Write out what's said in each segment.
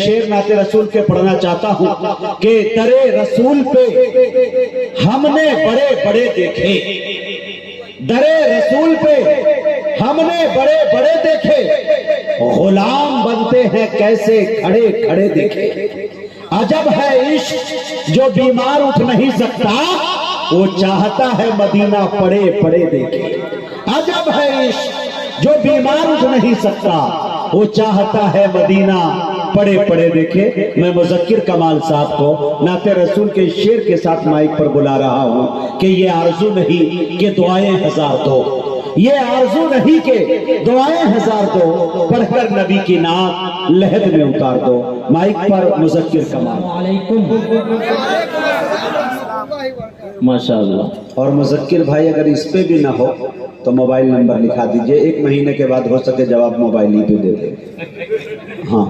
शेर नाते रसूल के पढ़ना चाहता हूँ कि दरे रसूल पे हमने बड़े बड़े देखे, दरे रसूल पे हमने बड़े बड़े देखे, गुलाम बनते हैं कैसे खड़े खड़े देखे। अजब है इश्क जो बीमार उठ नहीं सकता, वो चाहता है मदीना पड़े पड़े देखे। अजब है इश्क जो बीमार उठ नहीं सकता, वो चाहता है मदीना पड़े पड़े देखे। मैं मुज़क्किर कमाल साहब को नाते रसूल के शेर के साथ माइक पर बुला रहा हूँ कि ये आरजू नहीं कि दुआएं हजार दो, ये आरजू नहीं कि दुआएं हजार दो, पढ़कर नबी की नात लहद में उतार दो। माइक पर मुज़क्किर कमाल। माशाअल्लाह। और मुज़क्किर भाई अगर इस पे भी ना हो तो मोबाइल नंबर लिखा दीजिए, 1 महीने के बाद हो सके जवाब मोबाइल ही पे दे दे। हाँ,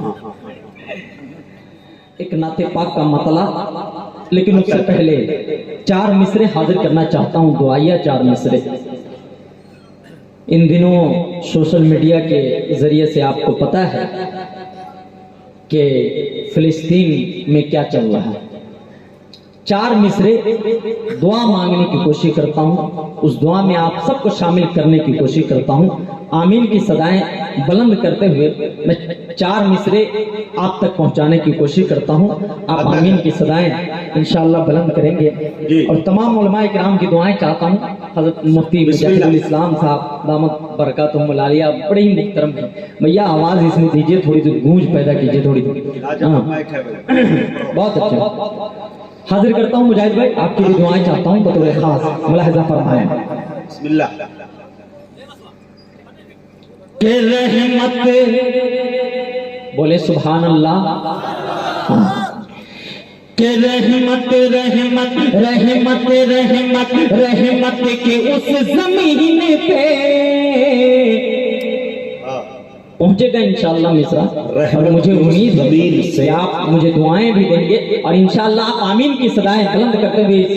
एक नाते पाक का मतला, लेकिन उससे पहले 4 मिसरे हाजिर करना चाहता हूँ। दुआया 4 मिसरे। इन दिनों सोशल मीडिया के जरिए से आपको पता है कि फिलिस्तीन में क्या चल रहा है। 4 मिसरे दुआ मांगने की कोशिश करता हूँ, उस दुआ में आप सबको शामिल करने की कोशिश करता हूँ। आमीन की सदाएं बुलंद करते हुए मैं 4 मिसरे आप तक पहुंचाने की कोशिश करता हूं। आप आमीन की सदाएं इंशाअल्लाह बुलंद करेंगे। और तमाम उलमाए किराम की दुआएं चाहता हूं। हज़रत मुफ्ती मुजाहिदुल इस्लाम साहब दामत बरकातुहुमुल आलिया बड़े ही मुहतरम हैं। भैया आवाज इसमें दीजिए, थोड़ी सी गूंज पैदा कीजिए थोड़ी। बहुत अच्छा। हाजिर करता हूँ मुजाहिद भाई, आपकी भी दुआएं चाहता हूँ बतौर खास, मुलाहिजा फरमाएं। बिस्मिल्लाह। के रहमत बोले सुभान अल्लाह। के रहमत रहमत रहमत रहमत रहमत के उस जमीन पे पहुंचेगा इंशाअल्लाह मिसरा। और मुझे उम्मीद जमीन से आप मुझे दुआएं भी देंगे और इंशाअल्लाह आप आमीन की सदाएं बुलंद करते हुए इस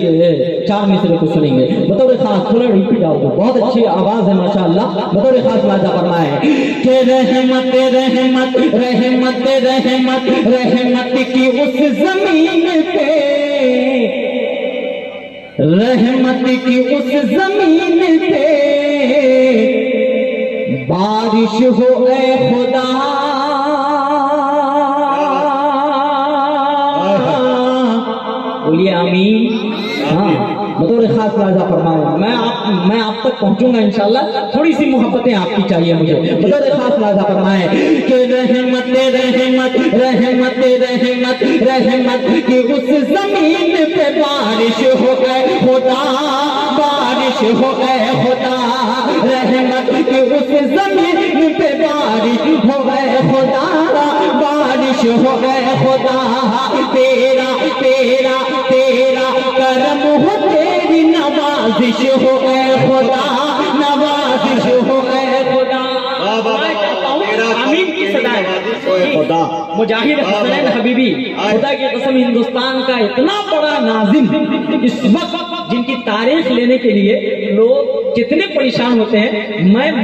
4 मिसरे को सुनेंगे। बतौर खास थोड़ा रिपीट डाल दो, बहुत अच्छी आवाज है माशाअल्लाह। बतौर खास लाजा फरमाए कि रहमत रहमत रहमत रहमत रहमत की उस जमीन पे, रहमत की उस जमीन पे बारिश हो ए खुदा, बोलिए आमीन। हाँ, बतौर खास लाजा फरमाओ। मैं आप तक पहुंचूंगा इंशाअल्लाह। थोड़ी सी मोहब्बतें आपकी चाहिए मुझे। बतौर खास लाजा फरमाए कि रहमत रहमत रहमत रहमत रहमत की उस जमीन पे बारिश हो ए खुदा, बारिश हो ए खुदा, रहमत की उस जमीन पे बारिश हो ए खुदा, बारिश हो ए खुदा। तेरा तेरा तेरा करम हो, तेरी नवाजिश हो ए खुदा, नवाजिश हो ए खुदा। आमीन की सदाएं खुदा। मुजाहिद हसनैन हबीबी, खुदा की कसम हिंदुस्तान का इतना बड़ा नाजिम, इस वक्त जिनकी तारीख लेने के लिए लोग कितने परेशान होते हैं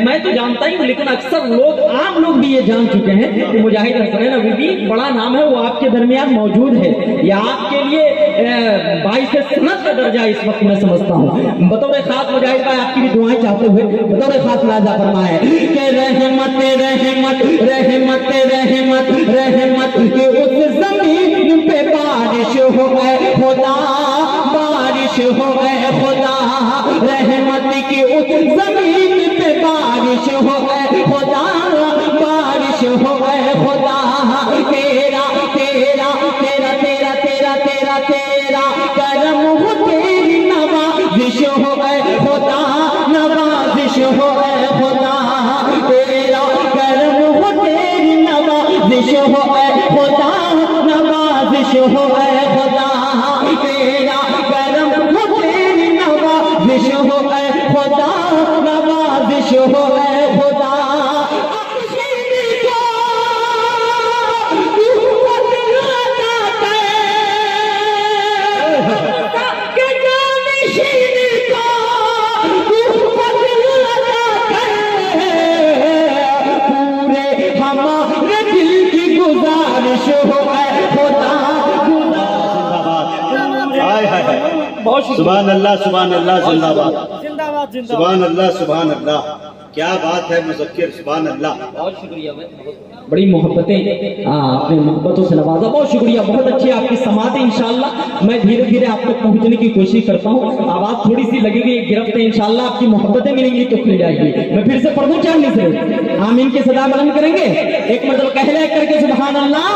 मैं तो जानता ही हूँ, लेकिन अक्सर लोग आम लोग भी ये जान चुके हैं कि मुजाहिद हसनैन हबीबी बड़ा नाम है, वो आपके दरमियान मौजूद है। या आपके लिए 22 सनद का दर्जा इस वक्त मैं समझता हूँ। बतौर खास मुजाहिद भाई आपकी भी दुआएं चाहते हुए बतौर खास लाजा फरमाए कि रहमत रहमत रहमत रहमत रहमत की उस जमीन पे बारिश हो गए खुदा, बारिश हो गए खुदा, रहमत की उस जमीन पे बारिश हो गए खुदा, बारिश हो गए खुदा। तेरा तेरा तेरा तेरा तेरा तेरा तेरा करम हो, तेरी नवाजिश हो गए खुदा, नवाजिश हो गए खुदा। तेरा करम हो, तेरी नवाजिश हो गए खुदा, नवाजिश हो गए खुदा। तेरा करम हो, तेरी नवाजिश हो गए खुदा, गुजारिश हो ऐ खुदा सुभान अल्लाह सुभान अल्लाह जिंदाबाद जिंदाबाद सुभान अल्लाह सुभान अल्लाह। क्या बात है मुज़क्किर, सुभान अल्लाह। बहुत शुक्रिया भाई, बड़ी मोहब्बतें आपने मोहब्बतों से नवाजा, बहुत शुक्रिया। बहुत अच्छी आपकी समात है। इंशाल्लाह मैं धीरे धीरे आप तक पहुंचने की कोशिश करता हूँ। आवाज थोड़ी सी लगेगी, गिरफ्त है, इंशाल्लाह आपकी मोहब्बतें मिलेंगी तो खुल जाएगी। मैं फिर से पढ़ दूं चांदनी से, आमीन की सदा बुलंद करेंगे। एक मतलब कहले करके सुभान अल्लाह,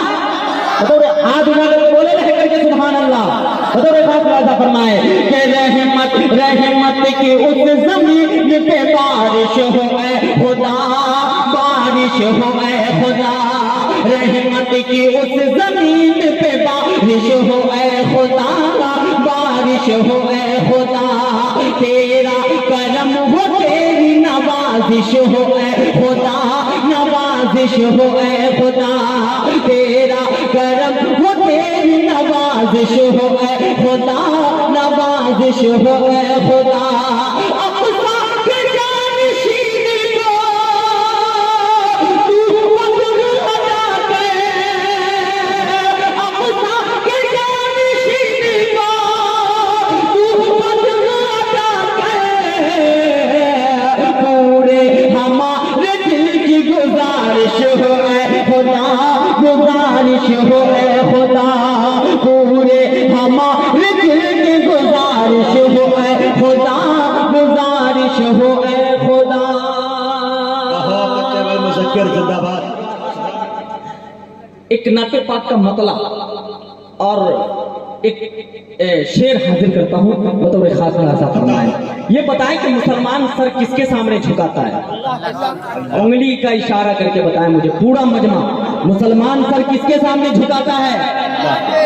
हाथ उठाकर बोले रह करके सुभान अल्लाह। फरमाए कि रहमत की उस जमीन पे बारिश हो ऐ खुदा, बारिश हो ऐ खुदा। रहमत की उस जमीन पे बारिश हो ऐ खुदा, बारिश हो ऐ खुदा। तेरा करम हो तेरी नवाजिश हो ऐ खुदा, नवाजिश हो ऐ खुदा। तेरा करम हो तेरी नवाजिश हो ऐ खुदा, नवाजिश हो ऐ खुदा। अक़सा के जानशीन को तू फज़्ल अता कर, अक़सा के जानशीन को तू फज़्ल अता कर। पूरे हमारे दिल की गुजारिश हो ऐ खुदा, गुजारिश हो ऐ खुदा। पूरे हमारे दिल की गुजारिश हो ऐ खुदा, गुजारिश हो ऐ खुदा। मुज़क्किर जिंदाबाद। एक नाते पाक का मतला और एक शेर हाजिर करता हूँ, बतौर खास खासा फरमाए। ये बताएं कि मुसलमान सर किसके सामने झुकाता है? उंगली का इशारा करके बताएं मुझे, पूरा मजमा। मुसलमान सर किसके सामने झुकाता है?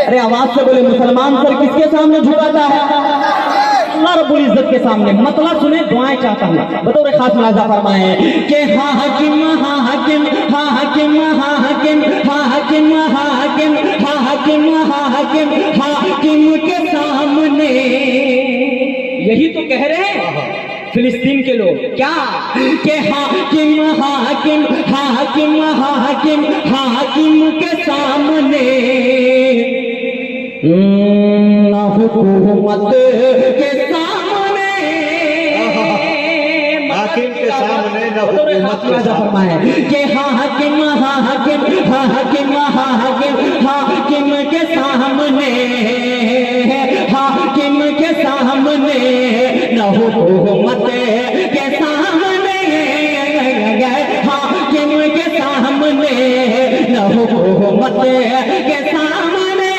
अरे आवाज से बोले, मुसलमान सर किसके सामने झुकाता है? अल्लाह रब्बुल इज्जत के सामने। मतलब सुने, दुआएं चाहता हूँ, बतौर खास मुलाजा फरमाए कि हाँ हकीम हाँ हकीम हाँ हकीम हाँ हकीम हाँ हकीम हाँ हकीम हाँ हकीम हाँ हकीम हाकिम के सामने। यही तो कह रहे हैं फिलिस्तीन के लोग, क्या कि हाकिम हाकिम हाकिम हाकिम हाकिम के सामने ना हुकूमत के सामने, हाकिम के सामने न हुकूमत के सामने। कि हाकिम हाकिम हाकिम हाकिम हाकिम के सामने, हाकिम के सामने न हुकूमत के सामने, हाकिम के सामने न हुकूमत के सामने, हाकिम के सामने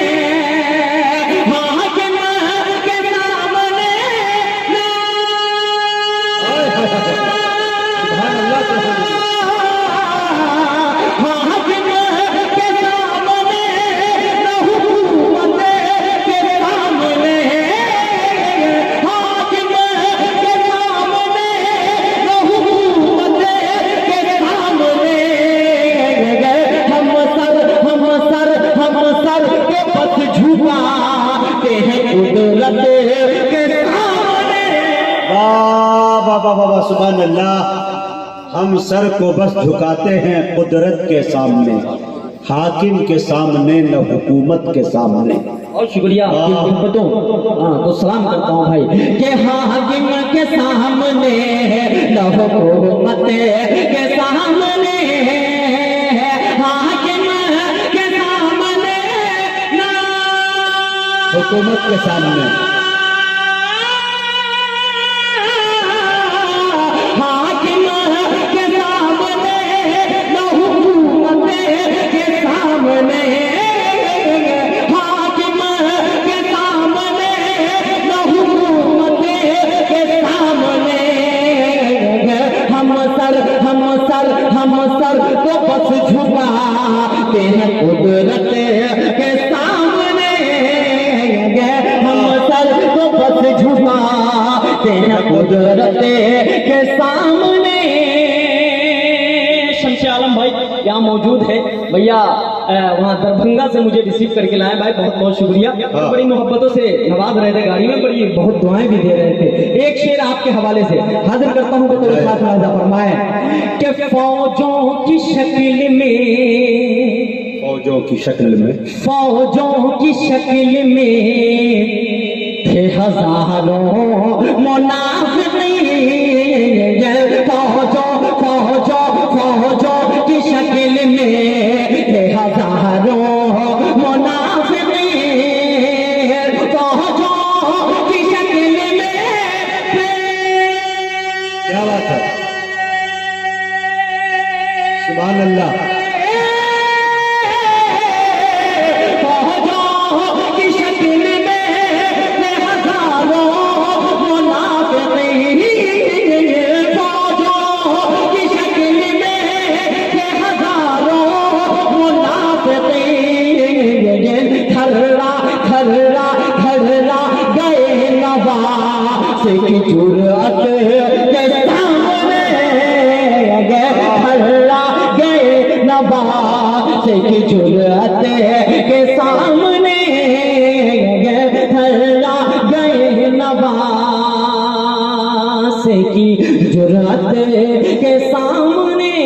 सुभान अल्लाह। हम सर को बस झुकाते हैं कुदरत के सामने, हाकिम के सामने न हुकूमत के सामने। बहुत शुक्रिया आपकी मोहब्बतों, तो सलाम करता हूँ भाई कि हाकिम के सामने न हुकूमत के सामने, हाकिम के सामने न हुकूमत के सामने, हम सर को बस झुकाते हैं कुदरत के सामने, हम सर को बस झुकाते हैं कुदरत के सामने। शमशे आलम भाई यहाँ मौजूद है भैया, वहाँ दरभंगा से मुझे रिसीव करके लाए भाई, बहुत बहुत शुक्रिया। बड़ी मोहब्बतों से नवाज रहे थे गाड़ी में, बड़ी बहुत दुआएं भी दे रहे थे। एक शेर आपके हवाले से हाजिर करता हूँ तो साथ वादा फरमाए कि फौजों की शक्ल में, फौजों की शक्ल में, फौजों की शक्ल में थे हजारों मुनाफिकीन, फौजों फौजों फौजों की शक्ल में थे हजारों मुनाफिकीन, फौजों की शक्ल में। क्या बात है, सुभान अल्लाह। की जुर्रत के सामने खड़ा गए नवाज की जुर्रत के सामने खड़ा गए नवाज की जुर्रत के सामने।